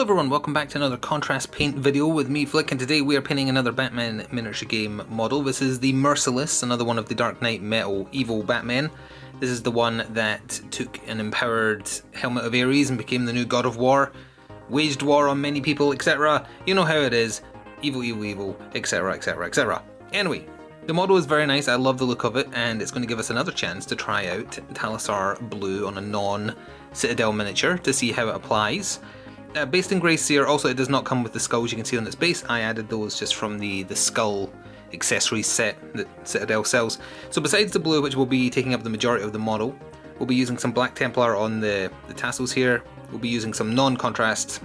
everyone, welcome back to another contrast paint video with me, Flik, and today we are painting another Batman miniature game model. This is the Merciless, another one of the Dark Knight Metal evil Batman. This is the one that took an empowered helmet of Ares and became the new god of war, waged war on many people, etc. You know how it is, evil, evil, evil, etc, etc, etc. Anyway, the model is very nice, I love the look of it, and it's going to give us another chance to try out Talasar Blue on a non-Citadel miniature to see how it applies. Based in Grey Seer, also it does not come with the skulls you can see on its base. I added those just from the skull accessories set that Citadel sells. So besides the blue, which will be taking up the majority of the model, we'll be using some Black Templar on the tassels here. We'll be using some non-contrast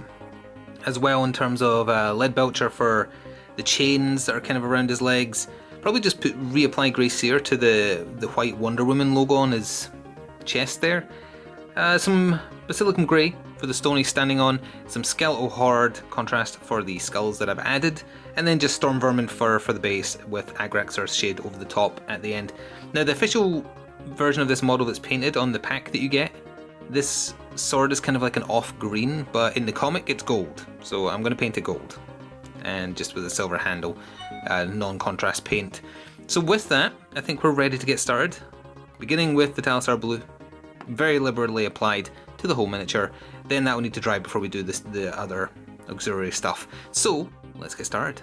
as well in terms of Lead Belcher for the chains that are kind of around his legs. Probably just reapply Grey Seer to the white Wonder Woman logo on his chest there. Some Basilicum Grey for the stone he's standing on, some Skeletal Horde contrast for the skulls that I've added, and then just Storm Vermin for the base with Agrax's shade over the top at the end. Now the official version of this model that's painted on the pack that you get, this sword is kind of like an off green, but in the comic it's gold, so I'm going to paint it gold. And just with a silver handle, non-contrast paint. So with that, I think we're ready to get started. Beginning with the Talasar Blue, very liberally applied to the whole miniature. Then that will need to dry before we do the other auxiliary stuff. So let's get started.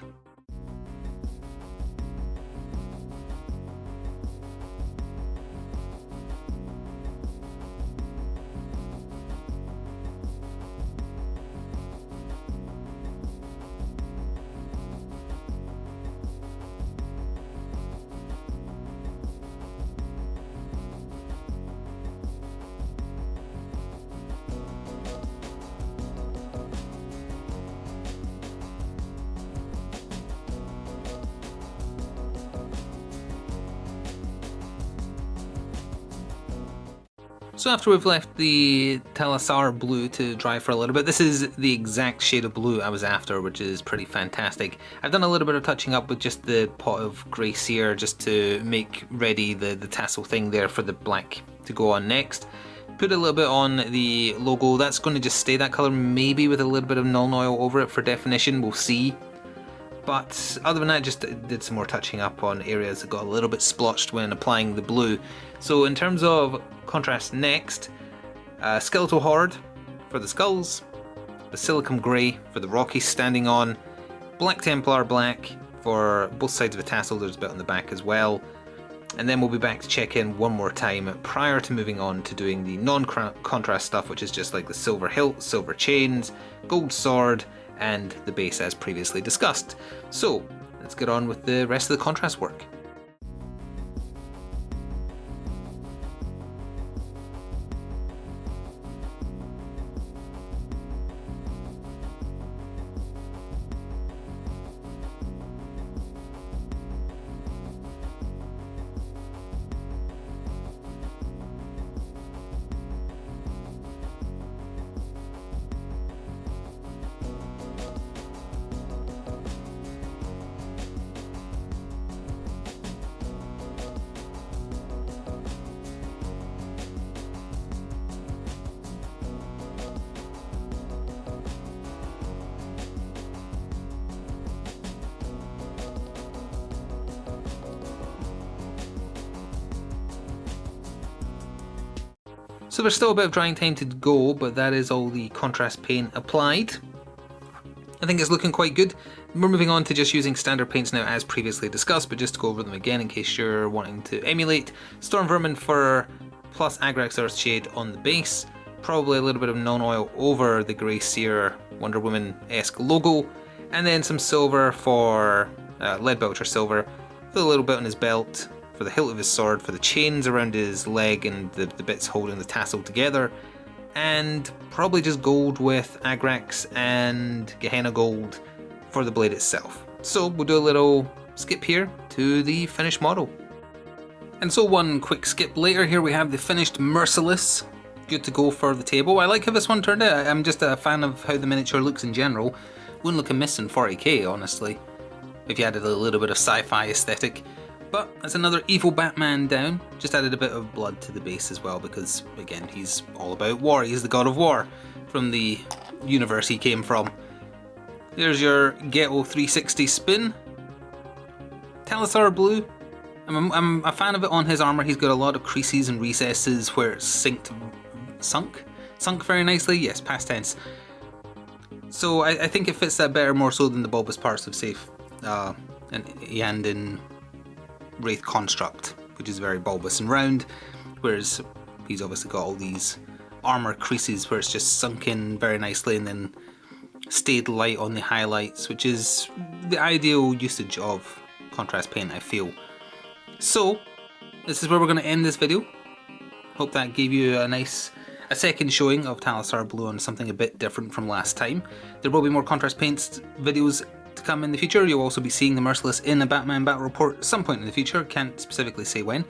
So after we've left the Talasar Blue to dry for a little bit, this is the exact shade of blue I was after, which is pretty fantastic. I've done a little bit of touching up with just the pot of Grey Seer just to make ready the tassel thing there for the black to go on next. Put a little bit on the logo, that's going to just stay that colour, maybe with a little bit of Nuln Oil over it for definition, we'll see. But other than that, just did some more touching up on areas that got a little bit splotched when applying the blue. So in terms of contrast next, Skeletal Horde for the skulls, Basilicum Grey for the rock he's standing on, Black Templar Black for both sides of the tassel, there's a bit on the back as well. And then we'll be back to check in one more time prior to moving on to doing the non-contrast stuff, which is just like the silver hilt, silver chains, gold sword, and the base as previously discussed. So let's get on with the rest of the contrast work. So there's still a bit of drying time to go, but that is all the contrast paint applied. I think it's looking quite good. We're moving on to just using standard paints now as previously discussed, but just to go over them again in case you're wanting to emulate. Storm Vermin for plus Agrax's shade on the base. Probably a little bit of Nuln Oil over the Grey Seer Wonder Woman-esque logo. And then some silver for Lead Belcher silver. Put a little bit on his belt, for the hilt of his sword, for the chains around his leg and the bits holding the tassel together, and probably just gold with Agrax and Gehenna gold for the blade itself. So we'll do a little skip here to the finished model. And so one quick skip later, here we have the finished Merciless, good to go for the table. I like how this one turned out. I'm just a fan of how the miniature looks in general. Wouldn't look amiss in 40k, honestly, if you added a little bit of sci-fi aesthetic. But that's another evil Batman down. Just added a bit of blood to the base as well because, again, he's all about war. He's the god of war from the universe he came from. There's your Ghetto 360 spin. Talisar Blue. I'm a fan of it on his armour. He's got a lot of creases and recesses where it's sunk very nicely. Yes, past tense. So I think it fits that better more so than the bulbous parts of Safe and in Wraith Construct, which is very bulbous and round, whereas he's obviously got all these armour creases where it's just sunk in very nicely and then stayed light on the highlights, which is the ideal usage of contrast paint, I feel. So this is where we're going to end this video. Hope that gave you a second showing of Talisar Blue on something a bit different from last time. There will be more contrast paints videos to come in the future. You'll also be seeing the Merciless in a Batman Battle Report at some point in the future. Can't specifically say when.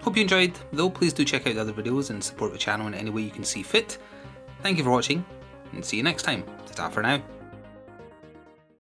Hope you enjoyed though. Please do check out the other videos and support the channel in any way you can see fit. Thank you for watching and see you next time. Ta-ta for now.